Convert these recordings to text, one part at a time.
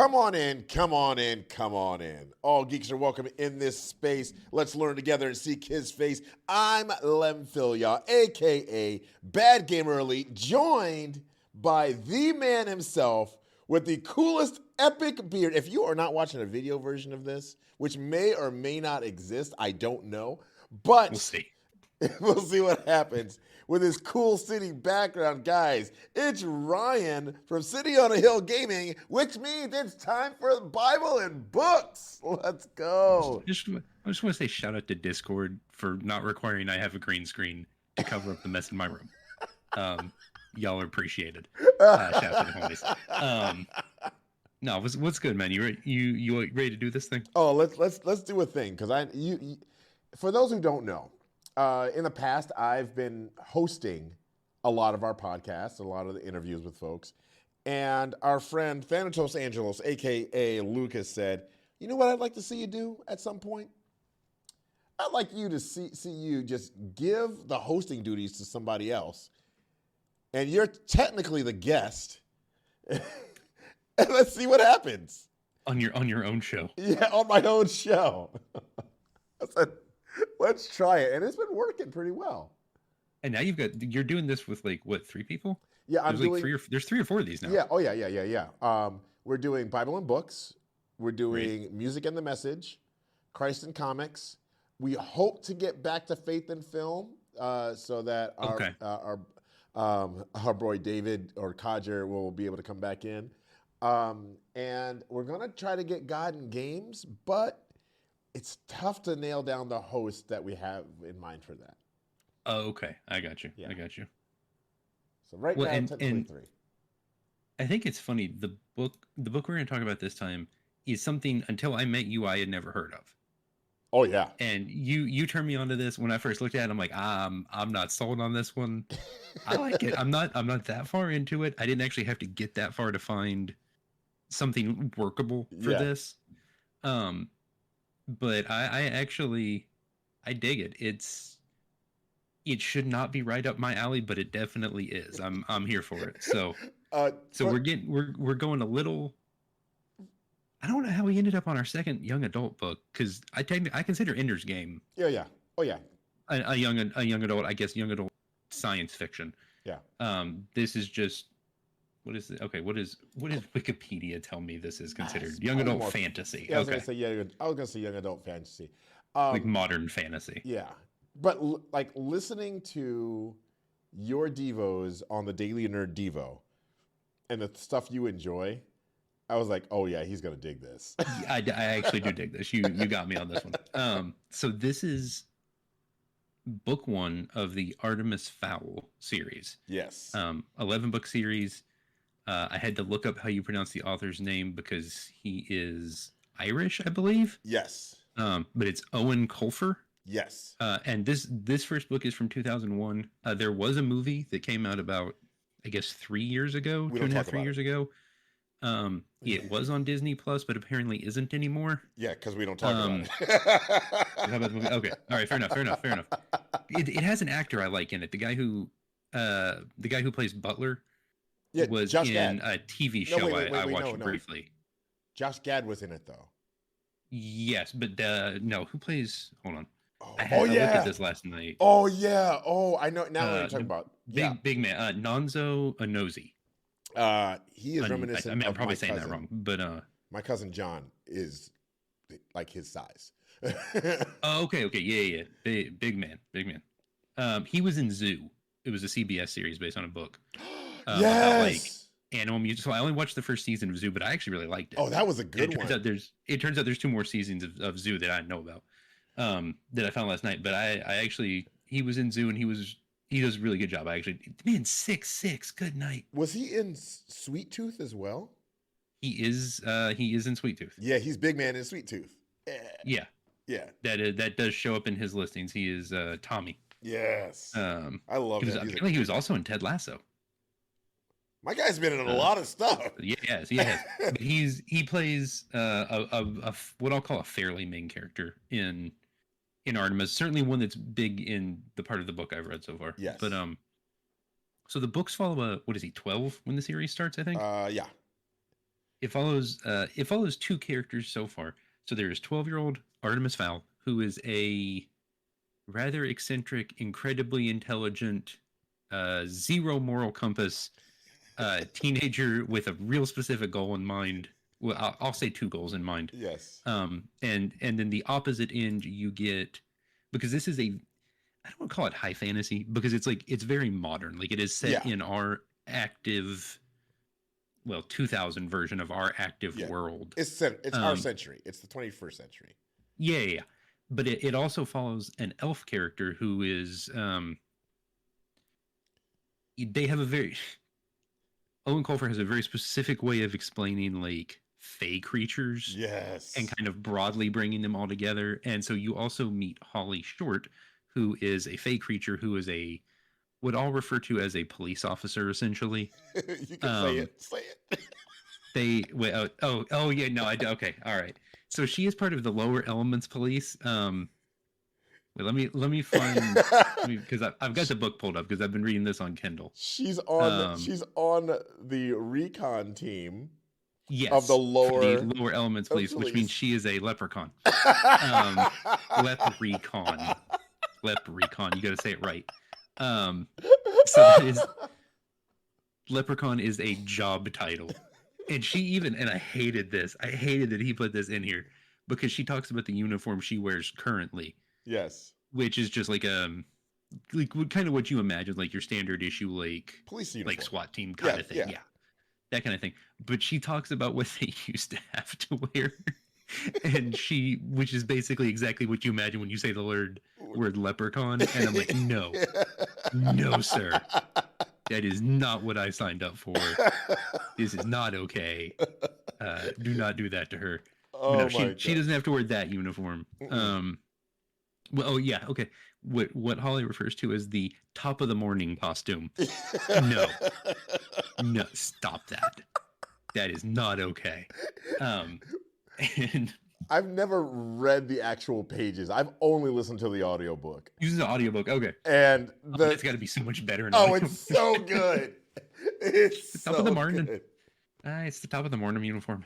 Come on in, come on in, come on in. All geeks are welcome in this space. Let's learn together and seek his face. I'm Lem Philia, aka Bad Gamer Elite, joined by the man himself with the coolest epic beard. If you are not watching a video version of this, which may or may not exist, I don't know, but we'll see. We'll see what happens with his cool city background. Guys, it's Ryan from City on a Hill Gaming, which means it's time for Bible and books. Let's go. I just want to say shout out to Discord for not requiring I have a green screen to cover up the mess in my room. Y'all are appreciated. Shout out to the homies. No, what's good, man? You ready to do this thing? Oh, let's do a thing, because for those who don't know, in the past, I've been hosting a lot of our podcasts, a lot of the interviews with folks. And our friend Thanatos Angelos, a.k.a. Lucas, said, you know what I'd like to see you do at some point? I'd like you to see you just give the hosting duties to somebody else. And you're technically the guest. And let's see what happens. On your own show. Yeah, on my own show. I said, let's try it, and it's been working pretty well. And now you're doing this with like what, 3 people? Yeah, there's 3 or 4 of these now. Yeah. Oh yeah. We're doing Bible and books. We're doing music and the message, Christ and comics. We hope to get back to faith and film, so that our boy David or Codger will be able to come back in. And we're gonna try to get God in games, but it's tough to nail down the host that we have in mind for that. Oh, okay. I got you. Yeah. I got you. So now, technically 3. I think it's funny. The book we're going to talk about this time is something, until I met you, I had never heard of. Oh yeah. And you turned me onto this when I first looked at it. I'm like, I'm not sold on this one. I like it. I'm not that far into it. I didn't actually have to get that far to find something workable for this. But I dig it. It should not be right up my alley, but it definitely is. I'm here for it. So we're going a little. I don't know how we ended up on our second young adult book, because I consider Ender's Game. Yeah. Oh yeah. A young adult, I guess, young adult science fiction. Yeah. This is just. What is it? Okay, what does Wikipedia tell me this is considered? Young adult fantasy. Yeah, I was gonna say young adult fantasy. Like modern fantasy. Yeah, but like listening to your devos on the Daily Nerd Devo and the stuff you enjoy, I was like, oh yeah, he's gonna dig this. I actually do dig this. You got me on this one. So this is book 1 of the Artemis Fowl series. Yes. 11-book series. I had to look up how you pronounce the author's name because he is Irish, I believe. Yes. But it's Owen Colfer. Yes. And this first book is from 2001. There was a movie that came out about, I guess, 3 years ago, 2.5-3 years ago. It was on Disney Plus, but apparently isn't anymore. Yeah, because we don't talk about it. How about the movie? Okay, all right, fair enough. It has an actor I like in it. The guy who plays Butler. Yeah, was Josh in Gad. A TV show I watched briefly. Josh Gad was in it, though. Yes, but no, who plays? Hold on. I looked at this last night. Oh yeah. Oh, I know now what you're talking about. Big man, Nonso Anozie. He is reminiscent. I'm probably saying that wrong, but my cousin John is like his size. Oh, okay, yeah. Big man. He was in Zoo. It was a CBS series based on a book. Yes. About, like, animal music. So I only watched the first season of Zoo, but I actually really liked it. Oh, that was a good one. It turns out there's 2 more seasons of Zoo that I know about. That I found last night. But he was in Zoo, and he does a really good job. Man, 6'6", good night. Was he in Sweet Tooth as well? He is in Sweet Tooth. Yeah, he's big man in Sweet Tooth. Yeah. That does show up in his listings. He is Tommy. Yes. I love that. Apparently he was also in Ted Lasso. My guy's been in a lot of stuff. Yes, he has. But he plays a what I'll call a fairly main character in Artemis. Certainly one that's big in the part of the book I've read so far. Yes. But so the books follow 12 when the series starts, I think. Yeah. it follows two characters so far. So there's 12-year-old Artemis Fowl, who is a rather eccentric, incredibly intelligent, zero moral compass teenager with a real specific goal in mind. Well, I'll say two goals in mind. Yes. And then the opposite end you get, because this is I don't want to call it high fantasy because it's very modern. Like it is set in our active, 2000 version of our active world. It's our century. It's the 21st century. Yeah. But it also follows an elf character who is they have a very Owen Colfer has a very specific way of explaining like fey creatures. Yes. And kind of broadly bringing them all together. And so you also meet Holly Short, who is a fey creature who is what I'll refer to as a police officer, essentially. You can say it. Yeah, no, okay, all right. So she is part of the Lower Elements Police. Let me find because I've got the book pulled up because I've been reading this on Kindle. She's on the recon team. Yes, of the Lower Elements Police, which means she is a leprechaun. Leprechaun. You got to say it right. So that is leprechaun is a job title, and she even and I hated this. I hated that he put this in here because she talks about the uniform she wears currently. Yes, which is just like kind of what you imagine, like your standard issue, like police uniform, like SWAT team kind of thing. Yeah, that kind of thing. But she talks about what they used to have to wear. And which is basically exactly what you imagine when you say the word leprechaun. And I'm like, no, sir. That is not what I signed up for. This is not okay. Do not do that to her. Oh, no, she doesn't have to wear that uniform. Okay. What Holly refers to as the top of the morning costume. No, stop that. That is not okay. And I've never read the actual pages. I've only listened to the audiobook. Use the audiobook, okay. And it's got to be so much better. It's so good. It's the top of the morning. It's the top of the morning uniform.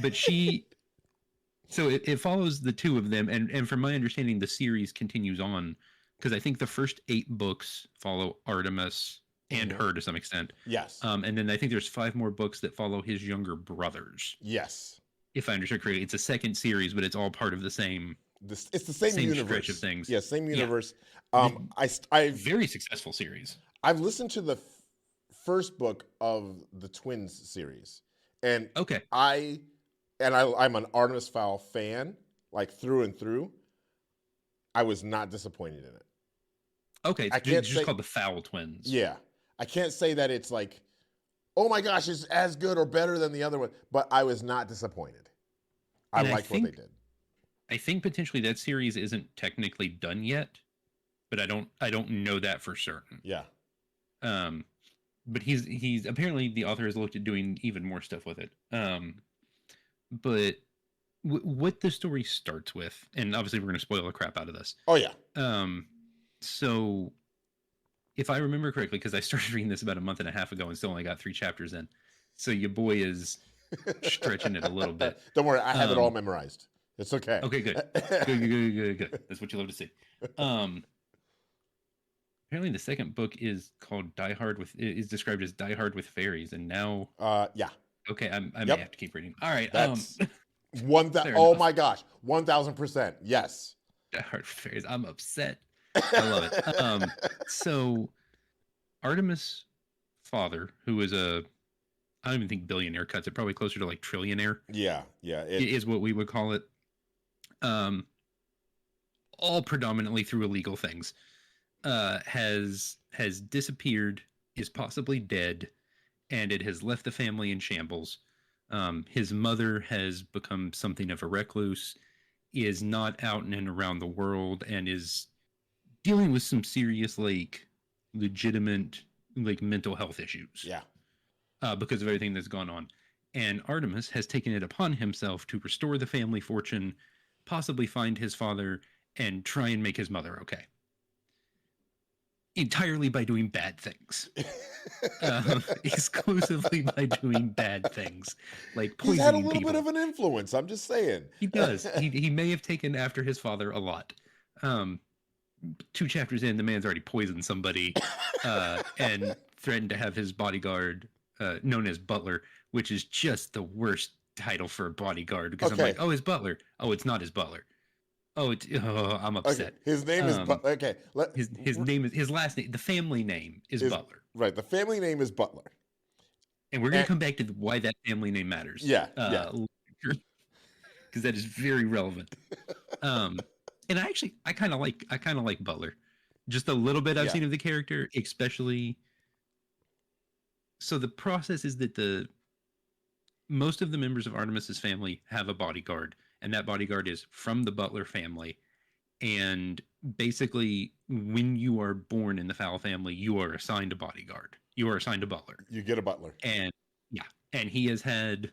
But so it follows the two of them, and from my understanding, the series continues on because I think the first 8 books follow Artemis and her to some extent. Yes. And then I think there's 5 more books that follow his younger brothers. Yes. If I understand correctly, it's a second series, but it's all part of the same. It's the same universe. Stretch of things. Yeah, same universe. Yeah. I very successful series. I've listened to the first book of the Twins series, and I'm an Artemis Fowl fan, like through and through. I was not disappointed in it. Okay, it's just called the Fowl Twins. Yeah, I can't say that it's like, oh my gosh, it's as good or better than the other one, but I was not disappointed. I liked what they did. I think potentially that series isn't technically done yet, but I don't know that for certain. Yeah. But he's apparently the author has looked at doing even more stuff with it. But what the story starts with, and obviously we're going to spoil the crap out of this. Oh yeah. So if I remember correctly, because I started reading this about a month and a half ago and still only got 3 chapters in, so your boy is stretching it a little bit. Don't worry, I have it all memorized. It's okay. Okay, good. Good. That's what you love to see. Apparently, the second book is called is described as Die Hard with Fairies, and now. Yeah. Okay, I may have to keep reading. All right. That's oh my gosh, 1000%. Yes. Die Hard with Fairies. I'm upset. I love it. So, Artemis' father, who is I don't even think billionaire cuts it, probably closer to like trillionaire. Yeah. Is what we would call it. All predominantly through illegal things. Has disappeared, is possibly dead, and it has left the family in shambles. His mother has become something of a recluse, is not out and around the world, and is dealing with some serious, like, legitimate, like, mental health issues. Yeah. Because of everything that's gone on. And Artemis has taken it upon himself to restore the family fortune, possibly find his father, and try and make his mother okay. entirely by doing bad things. Exclusively by doing bad things, like poisoning He's had a little people. bit of an influence. I'm just saying. He does. He may have taken after his father a lot. 2 chapters in, the man's already poisoned somebody and threatened to have his bodyguard, known as Butler, which is just the worst title for a bodyguard. Because I'm like, oh, his butler. Oh, it's not his butler. Oh, I'm upset. Okay. His name is Butler. Okay. His name is, his last name, the family name is Butler. Right. The family name is Butler. And we're going to come back to why that family name matters. Yeah. Because that is very relevant. And I kind of like Butler. Just a little bit I've seen of the character, especially. So the process is that most of the members of Artemis's family have a bodyguard, and that bodyguard is from the Butler family. And basically, when you are born in the Fowl family, you are assigned a bodyguard. You are assigned a butler. You get a butler. And he has had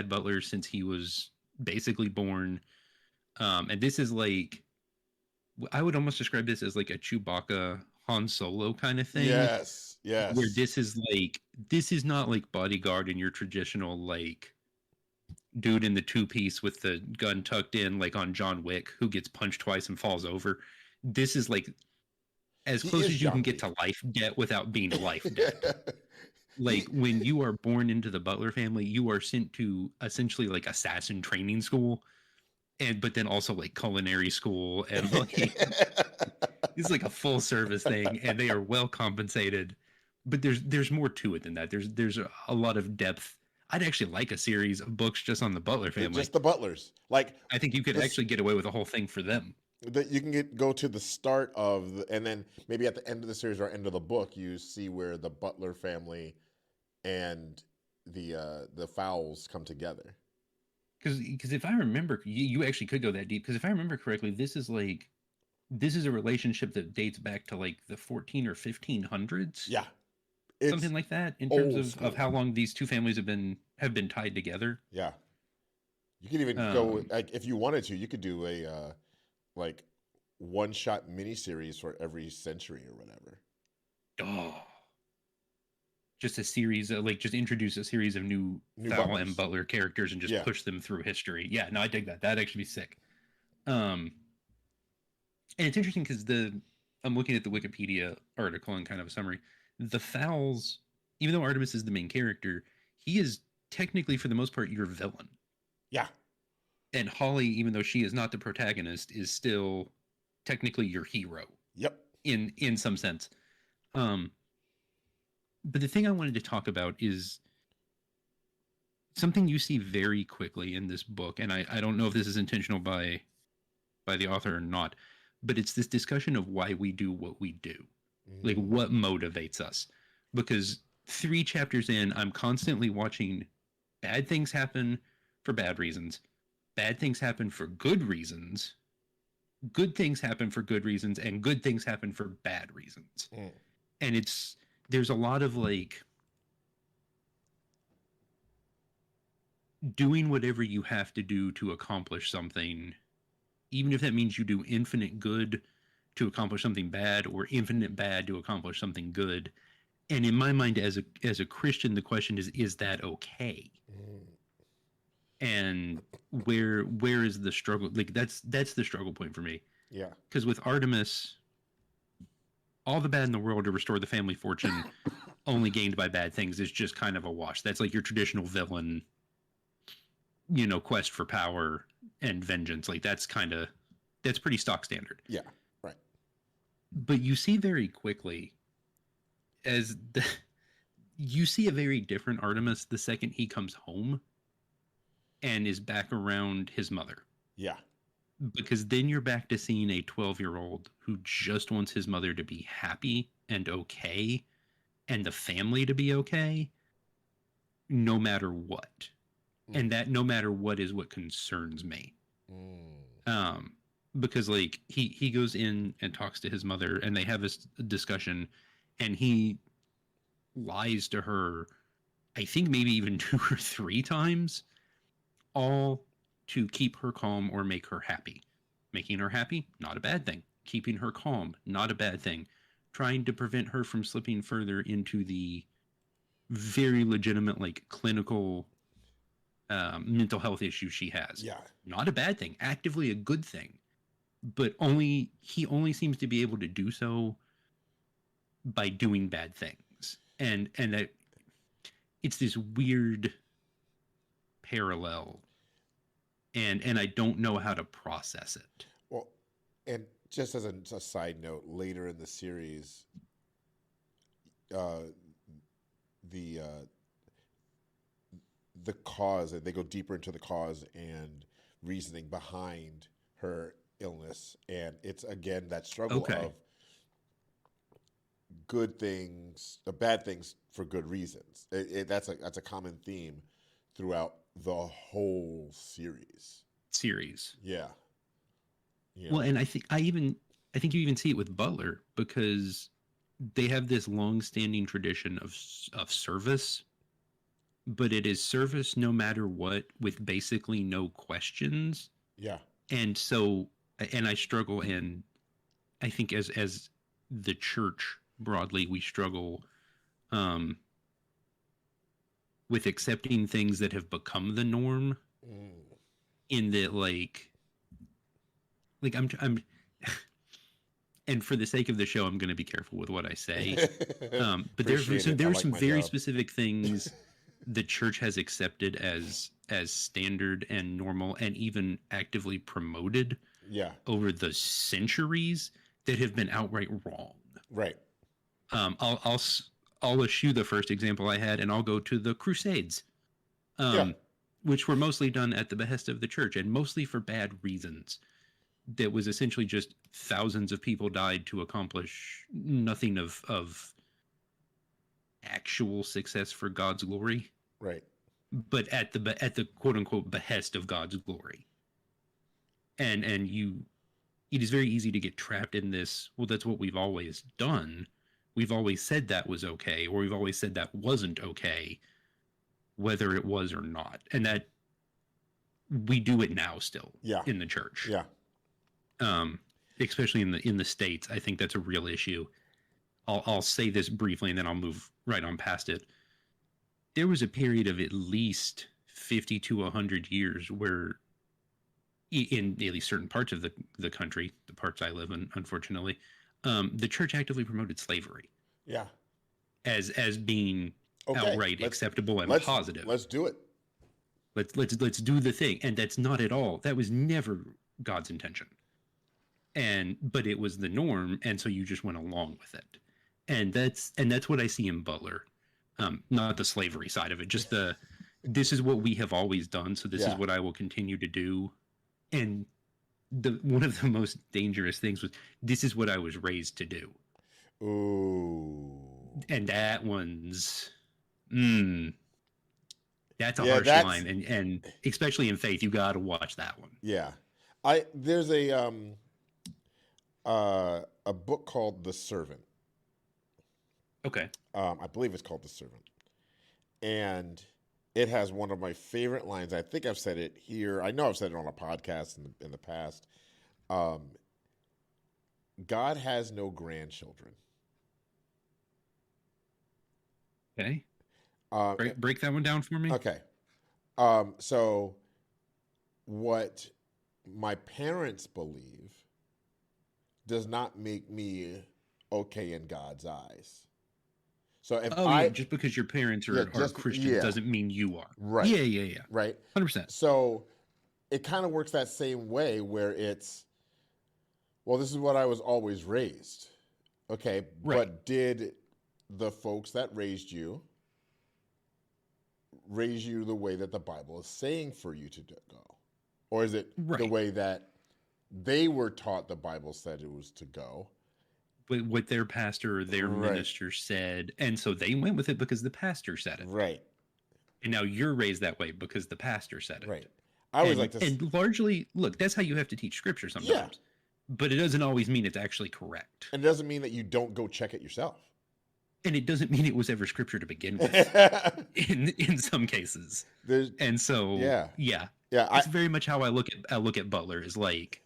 butlers since he was basically born. And this is like, I would almost describe this as like a Chewbacca Han Solo kind of thing. Yes. Where this is not like bodyguard in your traditional like dude in the 2-piece with the gun tucked in, like on John Wick, who gets punched twice and falls over. This is like as close as you can get to life debt without being life debt. Like when you are born into the Butler family, you are sent to essentially like assassin training school, but then also like culinary school, and like it's like a full service thing, and they are well compensated. But there's more to it than that. There's a lot of depth. I'd actually like a series of books just on the Butler family. Just the Butlers. Like I think you could actually get away with a whole thing for them. That you can go to the start of, and then maybe at the end of the series or end of the book, you see where the Butler family and the Fowls come together. Because if I remember, you actually could go that deep. Because if I remember correctly, this is a relationship that dates back to like the 14 or 1500s. Yeah, something like that in terms of how long these two families have been tied together. Yeah, you could even go, like, if you wanted to, you could do a like one-shot miniseries for every century or whatever. Oh, just a series of, like, just introduce a series of new Fowl and Butler characters and just push them through history. Yeah, no, I dig that. That'd actually be sick. And it's interesting because I'm looking at the Wikipedia article and kind of a summary. The Fowls, even though Artemis is the main character, he is technically, for the most part, your villain. Yeah. And Holly, even though she is not the protagonist, is still technically your hero. Yep. In some sense. But the thing I wanted to talk about is something you see very quickly in this book, and I don't know if this is intentional by the author or not, but it's this discussion of why we do what we do. Like, what motivates us. Because 3 chapters in, I'm constantly watching bad things happen for bad reasons. Bad things happen for good reasons. Good things happen for good reasons, and good things happen for bad reasons. And there's a lot of like doing whatever you have to do to accomplish something, even if that means you do infinite good to accomplish something bad, or infinite bad to accomplish something good. And in my mind, as a Christian, the question is that okay? And where is the struggle? Like that's the struggle point for me. Yeah. Because with Artemis, all the bad in the world to restore the family fortune only gained by bad things is just kind of a wash. That's like your traditional villain, quest for power and vengeance. Like that's pretty stock standard. Yeah, right. But you see very quickly you see a very different Artemis the second he comes home and is back around his mother. Yeah. Because then you're back to seeing a 12-year-old who just wants his mother to be happy and okay, and the family to be okay, no matter what. And that no matter what is what concerns me. Because like he goes in and talks to his mother, and they have this discussion, and he lies to her, I think maybe even 2 or 3 times, all to keep her calm or make her happy. Making her happy, not a bad thing. Keeping her calm, not a bad thing. trying to prevent her from slipping further into the very legitimate, like, clinical mental health issues she has. Yeah. Not a bad thing, actively a good thing. But he only seems to be able to do so by doing bad things. And it's this weird parallel. And I don't know how to process it. Well, and just as a side note, later in the series, the cause, they go deeper into the cause and reasoning behind her illness, and it's again that struggle of good things, bad things for good reasons. That's a common theme throughout the whole series. Yeah. Well, and I think you even see it with Butler, because they have this long-standing tradition of service, but it is service no matter what, with basically no questions. Yeah. And so, and I struggle, and I think as the church broadly, we struggle with accepting things that have become the norm. In that, like I'm and for the sake of the show, I'm going to be careful with what I say. But there are some very specific things the church has accepted as standard and normal, and even actively promoted over the centuries, that have been outright wrong. Right. I'll eschew the first example I had, and I'll go to the Crusades, which were mostly done at the behest of the church, and mostly for bad reasons. That was essentially just thousands of people died to accomplish nothing of actual success for God's glory. Right. But at the quote unquote behest of God's glory. And it is very easy to get trapped in this, well, that's what we've always done. We've always said that was okay, or we've always said that wasn't okay, whether it was or not. And that we do it now still in the church. Yeah. Especially in the States, I think that's a real issue. I'll say this briefly, and then I'll move right on past it. There was a period of at least 50 to 100 years where, in at least certain parts of the country, the parts I live in, unfortunately, the church actively promoted slavery. Yeah. As being outright acceptable and positive. Let's do it. Let's do the thing. And that's not at all. That was never God's intention. But it was the norm, and so you just went along with it. And that's what I see in Butler. Not the slavery side of it, just this is what we have always done, so this is what I will continue to do. And one of the most dangerous things was, this is what I was raised to do. Ooh. And that one's that's a harsh line, and especially in faith, you got to watch that one. Yeah. There's a book called The Servant. Okay. I believe it's called The Servant. And it has one of my favorite lines. I think I've said it here. I know I've said it on a podcast in the past. God has no grandchildren. Okay. Break that one down for me. Okay. So what my parents believe does not make me okay in God's eyes. So if just because your parents are Christian doesn't mean you are. Right. Yeah. Right. 100%. So it kind of works that same way, where it's, well, this is what I was always raised. Okay. Right. But did the folks that raised you raise you the way that the Bible is saying for you to go? Or is it the way that they were taught the Bible said it was to go? What their pastor or their minister said, and so they went with it because the pastor said it. Right. And now you're raised that way because the pastor said it. Right. I always like to... And largely, look, that's how you have to teach scripture sometimes. Yeah. But it doesn't always mean it's actually correct. And it doesn't mean that you don't go check it yourself. And it doesn't mean it was ever scripture to begin with. in some cases. And so yeah. It's very much how I look at Butler, is like,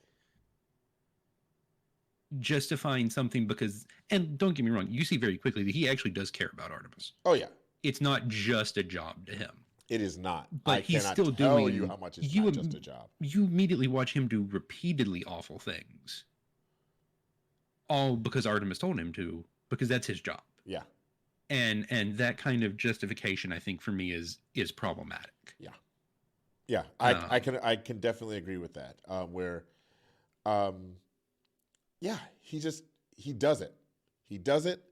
justifying something because, and don't get me wrong, you see very quickly that he actually does care about Artemis. Oh yeah, it's not just a job to him. It is not. But he's still doing. You how much it's not just a job. You immediately watch him do repeatedly awful things, all because Artemis told him to, because that's his job. Yeah. And that kind of justification, I think, for me is problematic. Yeah. Yeah, I can definitely agree with that. Yeah, he does it. He does it,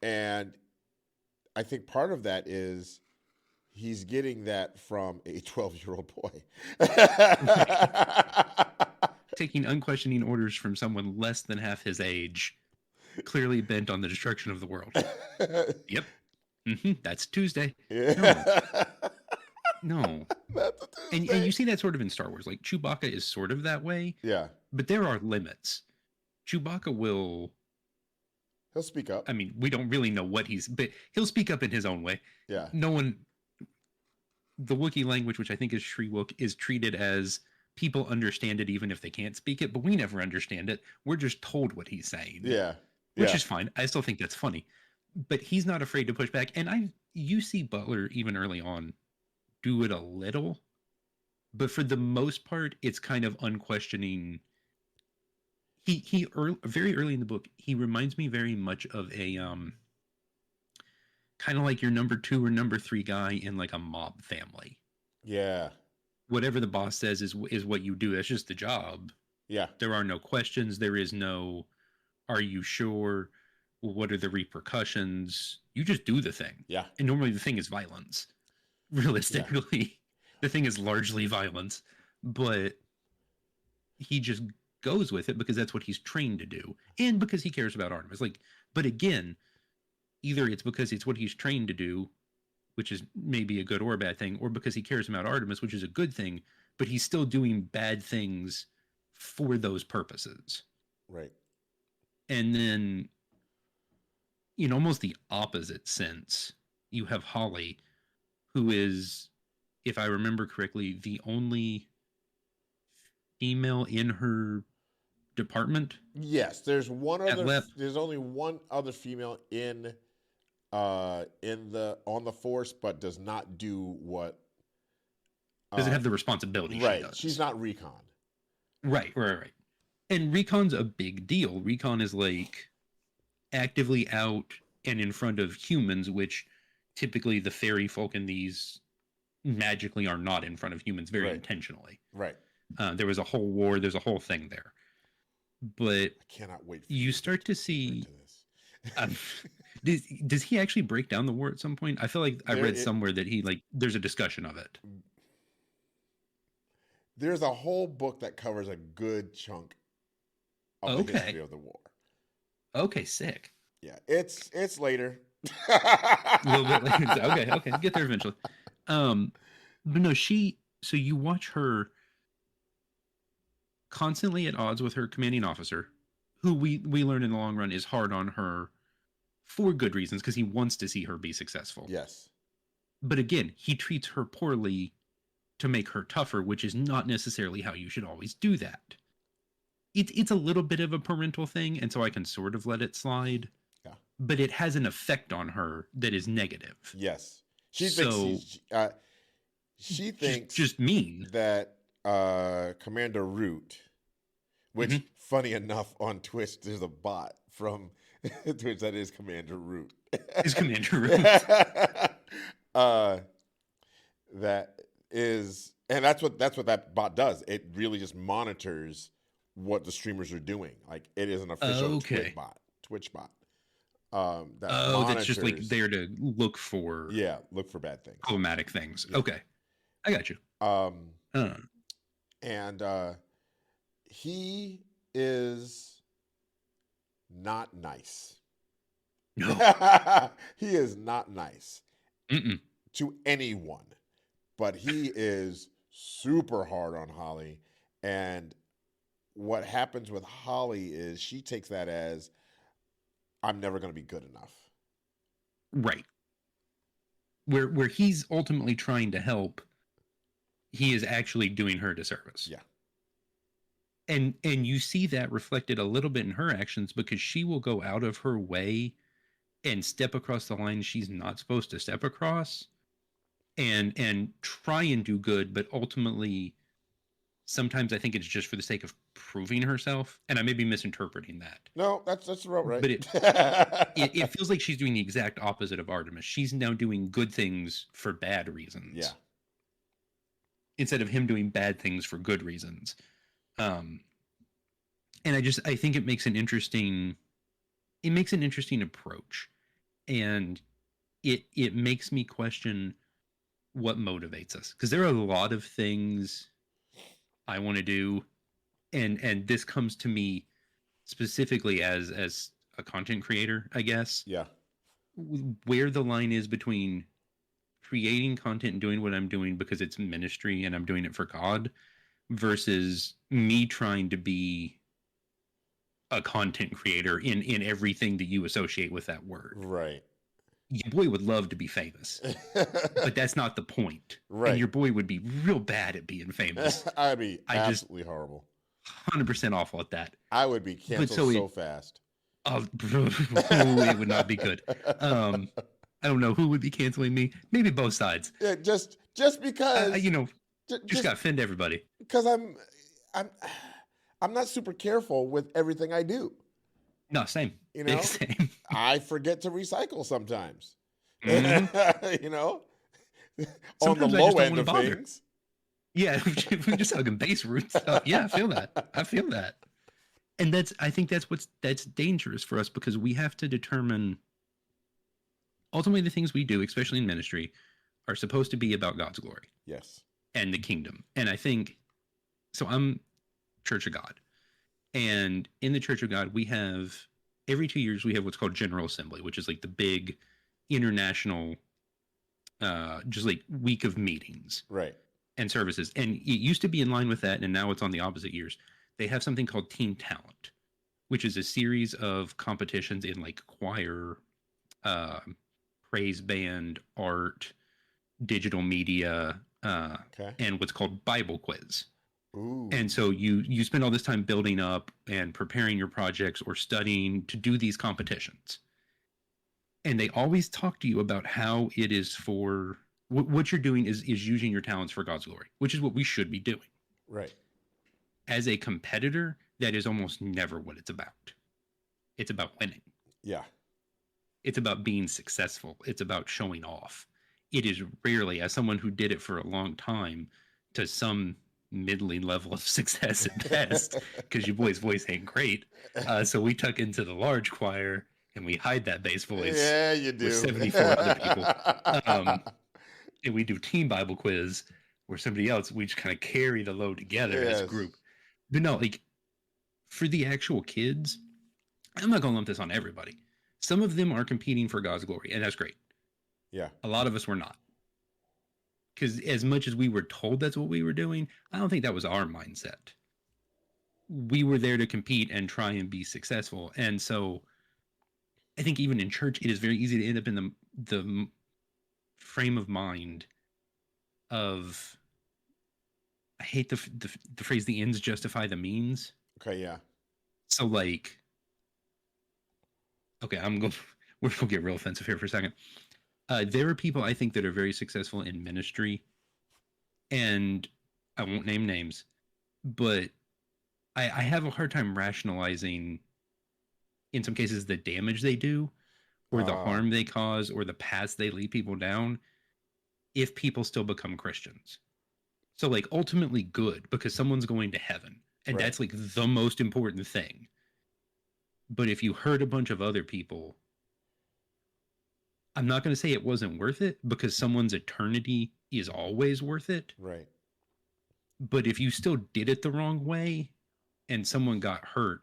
and I think part of that is he's getting that from a 12-year-old boy. Taking unquestioning orders from someone less than half his age, clearly bent on the destruction of the world. Yep. That's Tuesday. Yeah. No. That's a Tuesday. And you see that sort of in Star Wars. Like, Chewbacca is sort of that way. Yeah. But there are limits. Chewbacca he'll speak up. I mean, we don't really know what but he'll speak up in his own way. Yeah. The Wookiee language, which I think is Shriwook, is treated as people understand it even if they can't speak it, but we never understand it. We're just told what he's saying. Yeah. Which is fine. I still think that's funny. But he's not afraid to push back. And you see Butler even early on do it a little, but for the most part, it's kind of unquestioning. Very early in the book, he reminds me very much of a kind of like your number 2 or number 3 guy in like a mob family. Yeah. Whatever the boss says is what you do. That's just the job. Yeah. There are no questions. There is no, are you sure? What are the repercussions? You just do the thing. Yeah. And normally the thing is violence. Realistically, the thing is largely violence, but he just goes with it because that's what he's trained to do, and because he cares about Artemis. Like, but again, either it's because it's what he's trained to do, which is maybe a good or a bad thing, or because he cares about Artemis, which is a good thing, but he's still doing bad things for those purposes. Right. And then, in almost the opposite sense, you have Holly, who is, if I remember correctly, the only female in her department. Yes, there's only one other female on the force, but does not do what doesn't have the responsibility. Right. She does. She's not recon. Right. And recon's a big deal. Recon is like actively out and in front of humans, which typically the fairy folk in these magically are not in front of humans very intentionally. Right. There was a whole war. There's a whole thing there. But I cannot wait. You start to see. Does he actually break down the war at some point? I feel like I read somewhere that there's a discussion of it. There's a whole book that covers a good chunk of the history of the war. Okay, sick. Yeah, it's later. A little bit later. Okay, get there eventually. But no, so you watch her constantly at odds with her commanding officer, who we learn in the long run is hard on her for good reasons, because he wants to see her be successful. Yes. But again, he treats her poorly to make her tougher, which is not necessarily how you should always do that. It's a little bit of a parental thing, and so I can sort of let it slide. Yeah. But it has an effect on her that is negative. Yes. She thinks just mean that Commander Root, which funny enough on Twitch there's a bot from Twitch that is Commander Root. Is Commander Root. That is, and that's what that bot does. It really just monitors what the streamers are doing. Like, it is an official Twitch bot. That's just like there to look for bad things, problematic things. Yeah. Okay, I got you. And he is not nice. No. He is not nice to anyone, but he is super hard on Holly. And what happens with Holly is she takes that as, I'm never going to be good enough. Right. Where he's ultimately trying to help, he is actually doing her a disservice. Yeah. And you see that reflected a little bit in her actions, because she will go out of her way and step across the line she's not supposed to step across, and try and do good, but ultimately sometimes I think it's just for the sake of proving herself, and I may be misinterpreting that. No, that's about right. But it feels like she's doing the exact opposite of Artemis. She's now doing good things for bad reasons. Yeah. Instead of him doing bad things for good reasons. And I think it makes an interesting approach. And it makes me question what motivates us. Because there are a lot of things I want to do. And this comes to me specifically as a content creator, I guess. Yeah. Where the line is between creating content and doing what I'm doing because it's ministry and I'm doing it for God, versus me trying to be a content creator in everything that you associate with that word. Right. Your boy would love to be famous, but that's not the point. Right. And your boy would be real bad at being famous. I'd be absolutely horrible. 100% awful at that. I would be canceled so fast. It would not be good. I don't know who would be canceling me. Maybe both sides. Yeah, just because just got to offend everybody. Because I'm not super careful with everything I do. No, same. Same. I forget to recycle sometimes. Mm-hmm. On the low end of things. Yeah, we're just hugging base root stuff. Yeah, I feel that. And I think that's dangerous for us, because we have to determine ultimately the things we do, especially in ministry, are supposed to be about God's glory. Yes. And the kingdom. And I think, so I'm Church of God. And in the Church of God, we have, every 2 years, we have what's called General Assembly, which is like the big international, just like week of meetings. Right. And services. And it used to be in line with that, and now it's on the opposite years. They have something called Teen Talent, which is a series of competitions in like choir, praise band, art, digital media, and what's called Bible quiz. Ooh. And so you spend all this time building up and preparing your projects or studying to do these competitions. And they always talk to you about how it is for what you're doing is using your talents for God's glory, which is what we should be doing. Right. As a competitor, that is almost never what it's about. It's about winning. Yeah. It's about being successful. It's about showing off. It is rarely, as someone who did it for a long time, to some middling level of success at best, because your boy's voice ain't great. So we tuck into the large choir and we hide that bass voice. Yeah, you do. With 74 other people. And we do team Bible quiz where somebody else, we just kind of carry the load together as a group. But no, like for the actual kids, I'm not going to lump this on everybody. Some of them are competing for God's glory, and that's great. Yeah. A lot of us were not. Because as much as we were told that's what we were doing, I don't think that was our mindset. We were there to compete and try and be successful. And so I think even in church, it is very easy to end up in the frame of mind of, I hate the phrase, the ends justify the means. Okay, yeah. So like, okay, we're gonna get real offensive here for a second. There are people I think that are very successful in ministry, and I won't name names, but I have a hard time rationalizing, in some cases, the damage they do, or the harm they cause, or the paths they lead people down, if people still become Christians. So like ultimately good, because someone's going to heaven, and that's like the most important thing. But if you hurt a bunch of other people, I'm not going to say it wasn't worth it, because someone's eternity is always worth it. Right. But if you still did it the wrong way and someone got hurt,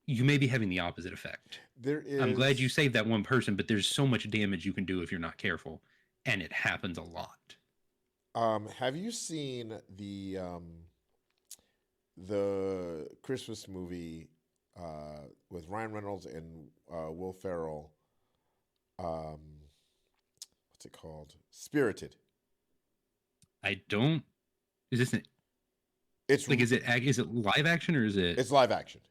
you may be having the opposite effect. I'm glad you saved that one person, but there's so much damage you can do if you're not careful, and it happens a lot. Have you seen the Christmas movie with Ryan Reynolds and Will Ferrell? What's it called? Spirited. I don't. Is this It's like, is it live action or is it? It's live action.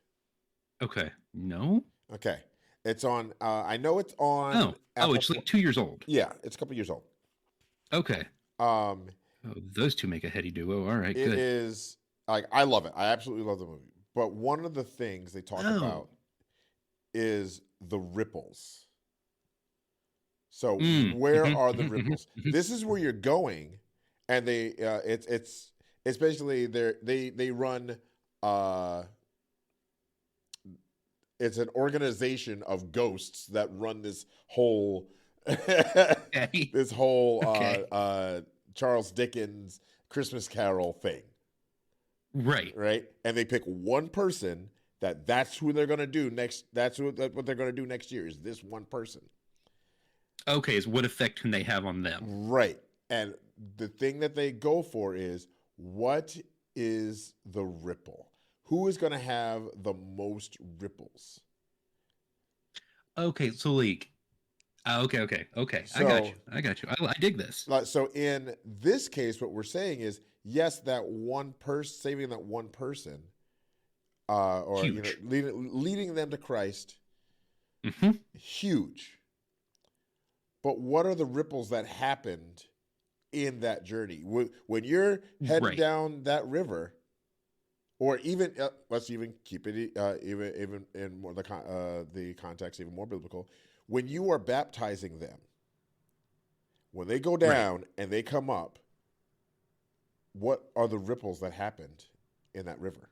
Okay. No. Okay. It's on. I know it's on. Oh, it's like 2 years old. Yeah, it's a couple years old. Okay. Oh, those two make a heady duo. All right, good. It is like I love it. I absolutely love the movie. But one of the things they talk about is the ripples. So where are the ripples? This is where you're going, and they it's basically they run. It's an organization of ghosts that run this whole this whole Charles Dickens Christmas Carol thing. Right. And they pick one person that's who they're going to do next. That's what they're going to do next year is this one person. Okay. So what effect can they have on them? Right. And the thing that they go for is what is the ripple? Who is going to have the most ripples? Okay. So like, okay. So, I got you. I dig this. So in this case, what we're saying is, yes, that one person, saving that one person, or leading them to Christ, huge. But what are the ripples that happened in that journey? When you're heading down that river, or even let's even keep it even in more the context even more biblical. When you are baptizing them, when they go down and they come up, what are the ripples that happened in that river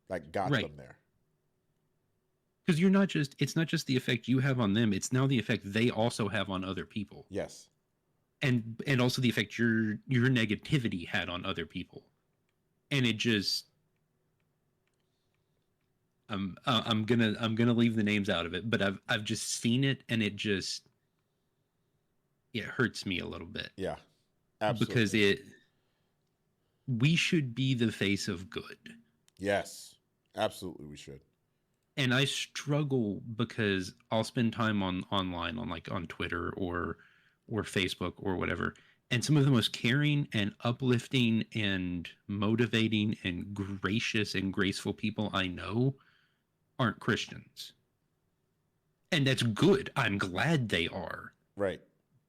that got them there? Because it's not just the effect you have on them, it's now the effect they also have on other people. Yes. And also the effect your negativity had on other people. And it just I'm gonna leave the names out of it, but I've just seen it, and it hurts me a little bit. Yeah, absolutely. Because we should be the face of good. Yes, absolutely, we should. And I struggle because I'll spend time online on Twitter or Facebook or whatever, and some of the most caring and uplifting and motivating and gracious and graceful people I know aren't Christians. And that's good. I'm glad they are. Right.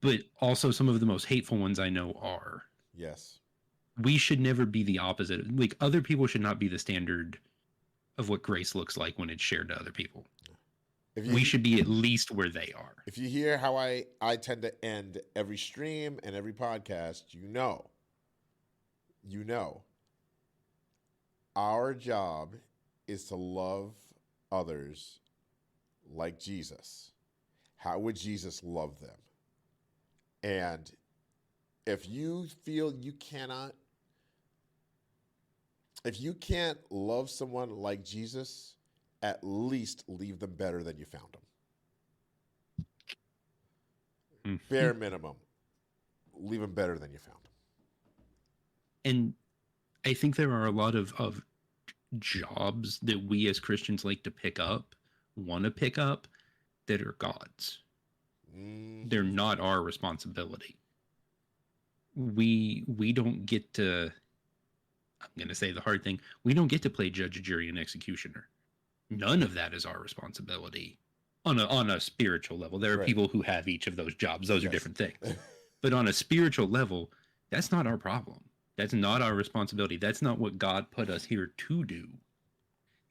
But also some of the most hateful ones I know are. Yes. We should never be the opposite. Like, other people should not be the standard of what grace looks like when it's shared to other people. We should be at least where they are. If you hear how I tend to end every stream and every podcast, you know, our job is to love others like Jesus. How would Jesus love them? And if you feel you can't love someone like Jesus, at least leave them better than you found them. Bare minimum, leave them better than you found them. And I think there are a lot of jobs that we as Christians want to pick up, that are God's. They're not our responsibility. We don't get to, I'm going to say the hard thing, we don't get to play judge, jury, and executioner. None of that is our responsibility on a spiritual level. There are people who have each of those jobs. Those are different things. But on a spiritual level, that's not our problem. That's not our responsibility. That's not what God put us here to do.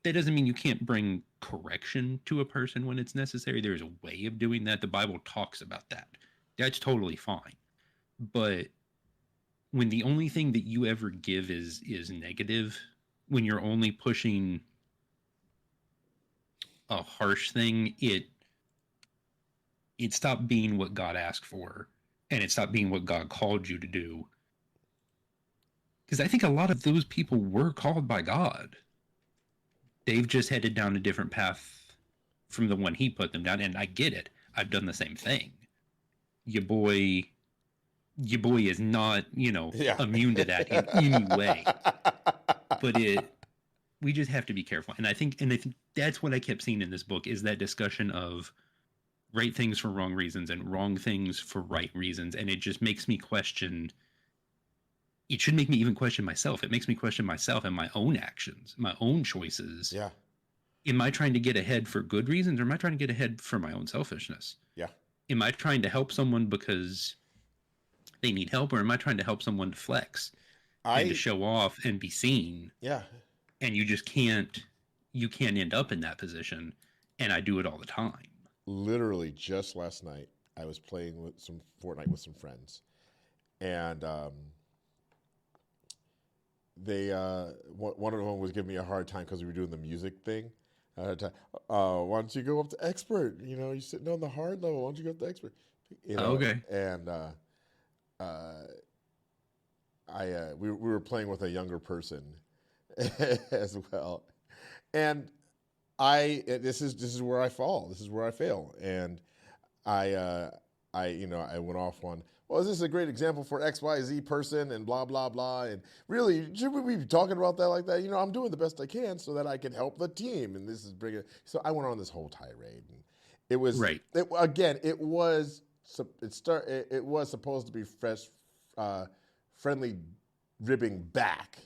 That doesn't mean you can't bring correction to a person when it's necessary. There's a way of doing that. The Bible talks about that. That's totally fine. But when the only thing that you ever give is negative, when you're only pushing a harsh thing, it stopped being what God asked for, and it stopped being what God called you to do. Because I think a lot of those people were called by God. They've just headed down a different path from the one he put them down, and I get it. I've done the same thing. Your boy is not, immune to that in any way. But we just have to be careful. And I think that's what I kept seeing in this book, is that discussion of right things for wrong reasons and wrong things for right reasons. And it just makes me question, it should make me even question myself. It makes me question myself and my own actions, my own choices. Yeah. Am I trying to get ahead for good reasons, or am I trying to get ahead for my own selfishness? Yeah. Am I trying to help someone because they need help, or am I trying to help someone to flex and to show off and be seen? Yeah. And you just can't end up in that position. And I do it all the time. Literally just last night, I was playing with some Fortnite with some friends, and they one of them was giving me a hard time because we were doing the music thing. Why don't you go up to expert? You know, you're sitting on the hard level. Why don't you go up to expert? You know, okay. And we were playing with a younger person as well, and this is where I fall. This is where I fail, and I went off on, well, this is a great example for XYZ person and blah, blah, blah. And really, should we be talking about that like that? You know, I'm doing the best I can so that I can help the team. And this is bringing, so I went on this whole tirade. And it was, right. It was supposed to be fresh, friendly ribbing back.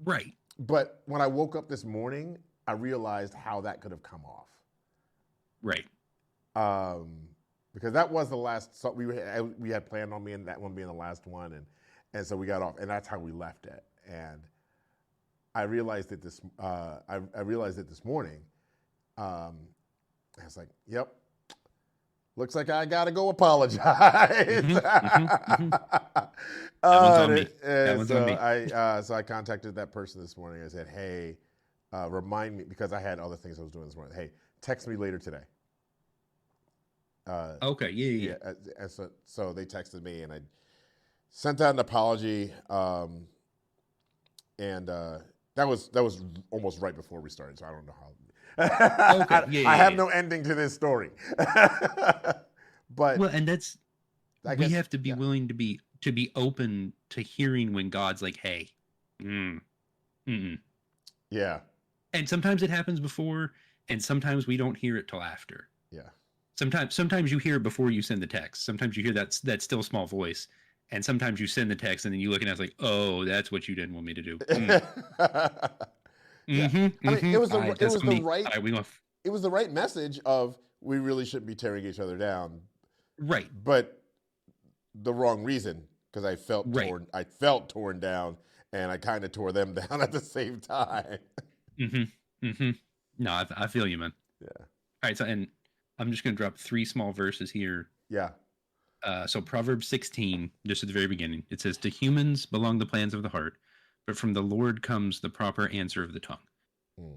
Right. But when I woke up this morning, I realized how that could have come off. Right. Because that was the last, so we had planned on that one being the last one, and so we got off, and that's how we left it. And I realized it this morning. I was like, "Yep, looks like I gotta go apologize." That one's on me. That one's on me. So I contacted that person this morning. I said, "Hey, remind me," because I had other things I was doing this morning. "Hey, text me later today." Okay. Yeah. And so they texted me, and I sent out an apology, and that was almost right before we started, so I don't know how. Okay. I have no ending to this story. But well, and that's we have to be willing to be open to hearing when God's like, "Hey, yeah." And sometimes it happens before, and sometimes we don't hear it till after. Yeah. Sometimes you hear it before you send the text. Sometimes you hear that still small voice, and sometimes you send the text, and then you look and it's like, "Oh, that's what you didn't want me to do." Yeah. I mean, it was the right message of, we really shouldn't be tearing each other down, right? But the wrong reason, because I felt torn down, and I kind of tore them down at the same time. No, I feel you, man. Yeah. All right, so and I'm just going to drop 3 small verses here. Yeah. So Proverbs 16, just at the very beginning, it says, "To humans belong the plans of the heart, but from the Lord comes the proper answer of the tongue.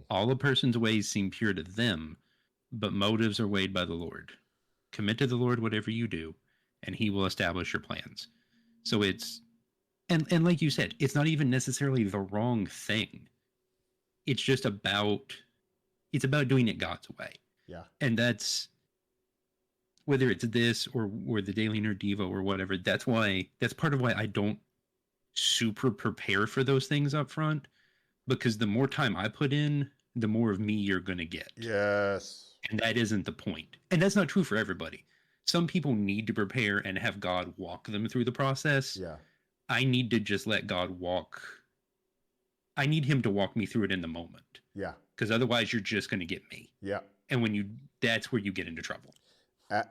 All a person's ways seem pure to them, but motives are weighed by the Lord. Commit to the Lord whatever you do, and he will establish your plans." So it's, and like you said, it's not even necessarily the wrong thing. It's just about doing it God's way. Yeah. And that's, whether it's this or the Daily Nerd Devo or whatever, that's part of why I don't super prepare for those things up front, because the more time I put in, the more of me you're going to get. Yes. And that isn't the point. And that's not true for everybody. Some people need to prepare and have God walk them through the process. Yeah. I need to just let God I need him to walk me through it in the moment. Yeah. Because otherwise you're just going to get me. Yeah. And that's where you get into trouble.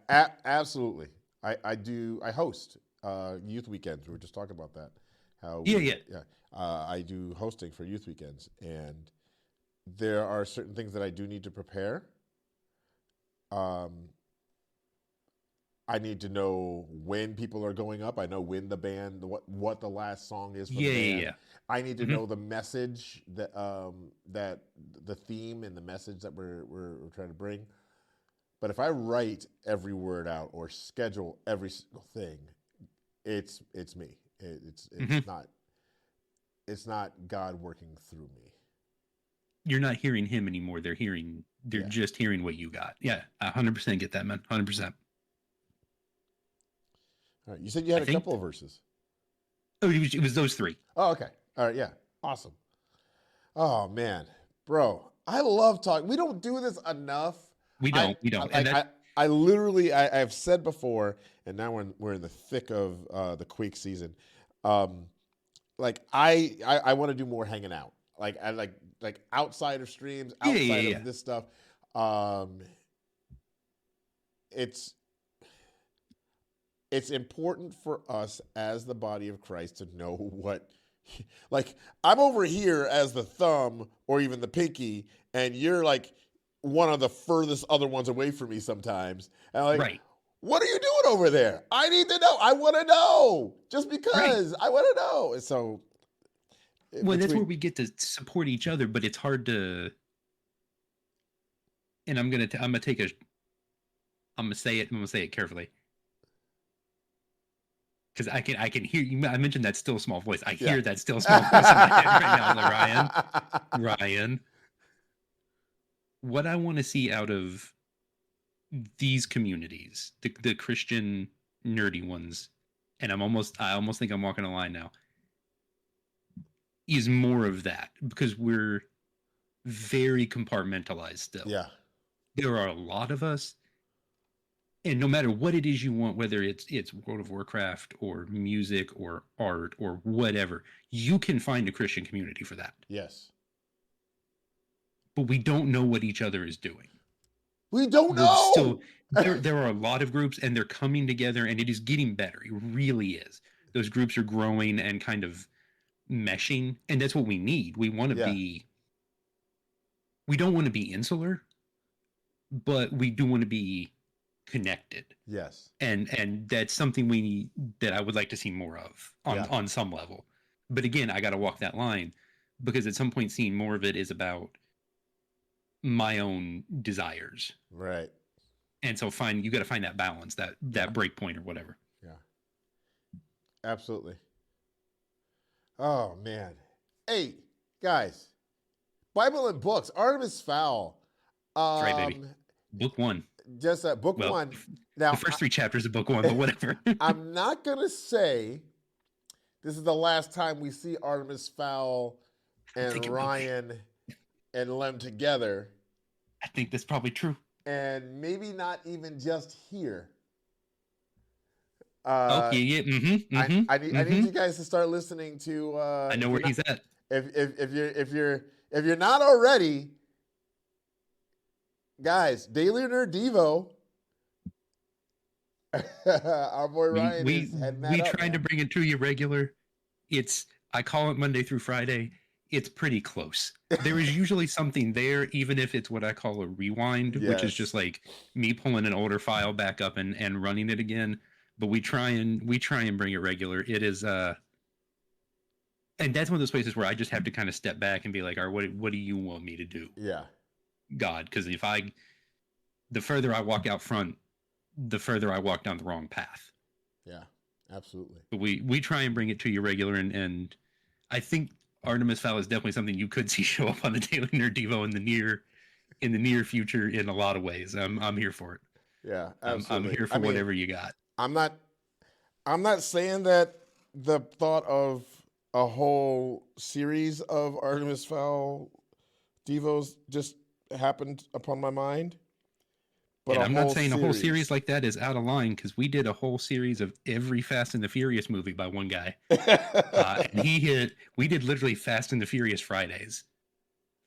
Absolutely. I host youth weekends. We were just talking about that. I do hosting for youth weekends, and there are certain things that I do need to prepare. I need to know when people are going up. I know when the band, what the last song is for the band. Yeah. I need to know the message that the theme and the message that we're trying to bring. But if I write every word out or schedule every single thing, it's me. It's not God working through me. You're not hearing him anymore. They're just hearing what you got. Yeah, 100% get that, man. 100%. All right. You said you had a couple of verses. Oh, it was those 3. Oh, okay. All right. Yeah. Awesome. Oh, man. Bro, I love talking. We don't do this enough. We don't. I literally, I've said before, and now we're in the thick of the Quake season. like I want to do more hanging out. Like I like outside of streams, outside of this stuff. It's important for us as the body of Christ to know what, like, I'm over here as the thumb or even the pinky, and you're like one of the furthest other ones away from me sometimes. And like, right. What are you doing over there? I need to know. I want to know just because I want to know. And so, that's where we get to support each other, but it's hard to, and I'm going to say it carefully. Because I can hear you. I mentioned that still small voice. I hear that still small voice in my head right now. Like, Ryan, what I want to see out of these communities, the Christian nerdy ones, and I almost think I'm walking a line now, is more of that, because we're very compartmentalized still. Yeah. There are a lot of us. And no matter what it is you want, whether it's World of Warcraft or music or art or whatever, you can find a Christian community for that. Yes. But we don't know what each other is doing. We don't know. Still, there are a lot of groups, and they're coming together, and it is getting better. It really is. Those groups are growing and kind of meshing, and that's what we need. We want to be. We don't want to be insular, but we do want to be connected. Yes. And that's something that I would like to see more of on some level. But again, I got to walk that line, because at some point seeing more of it is about my own desires. Right. And so you got to find that balance, that break point or whatever. Yeah. Absolutely. Oh man. Hey, guys. Bible and books. Artemis Fowl. That's right, baby. Book 1. Just book 1. Now, the first 3 chapters of book 1, but whatever. I'm not going to say this is the last time we see Artemis Fowl and Ryan and Lem together. I think that's probably true. And maybe not even just here. Okay, yeah. I need you guys to start listening to. I know where he's at. If you're not already, guys, Daily Nerd Devo. Our boy Ryan is heading that up. We trying to bring it to you regular. I call it Monday through Friday. It's pretty close. There is usually something there, even if it's what I call a rewind, which is just like me pulling an older file back up and running it again. But we try and bring it regular. It is and that's one of those places where I just have to kind of step back and be like, all right, what do you want me to do? Yeah. God, because the further I walk out front, the further I walk down the wrong path. Yeah, absolutely. But we try and bring it to you regular, and I think Artemis Fowl is definitely something you could see show up on the Daily Nerd Devo in the near future in a lot of ways. I'm here for it. Yeah, absolutely. I'm here for whatever you got. I'm not saying that the thought of a whole series of Artemis Fowl Devos just happened upon my mind. But I'm not saying a whole series like that is out of line, because we did a whole series of every Fast and the Furious movie by one guy. And we did literally Fast and the Furious Fridays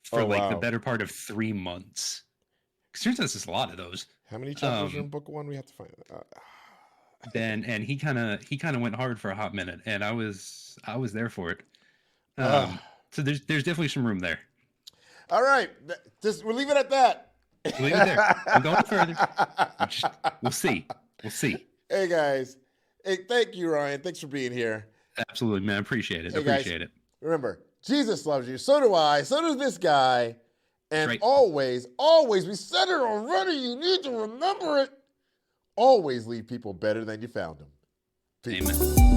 for the better part of 3 months. Because there's just a lot of those. How many chapters are in book 1? We have to find and he kind of went hard for a hot minute, and I was there for it. So there's definitely some room there. All right, we'll leave it at that. Leave it there. I'm going further. We'll see. Hey guys, hey, thank you, Ryan. Thanks for being here. Absolutely, man. Appreciate it. Appreciate it. Remember, Jesus loves you. So do I. So does this guy. And always, we said it already. You need to remember it. Always leave people better than you found them. Peace. Amen.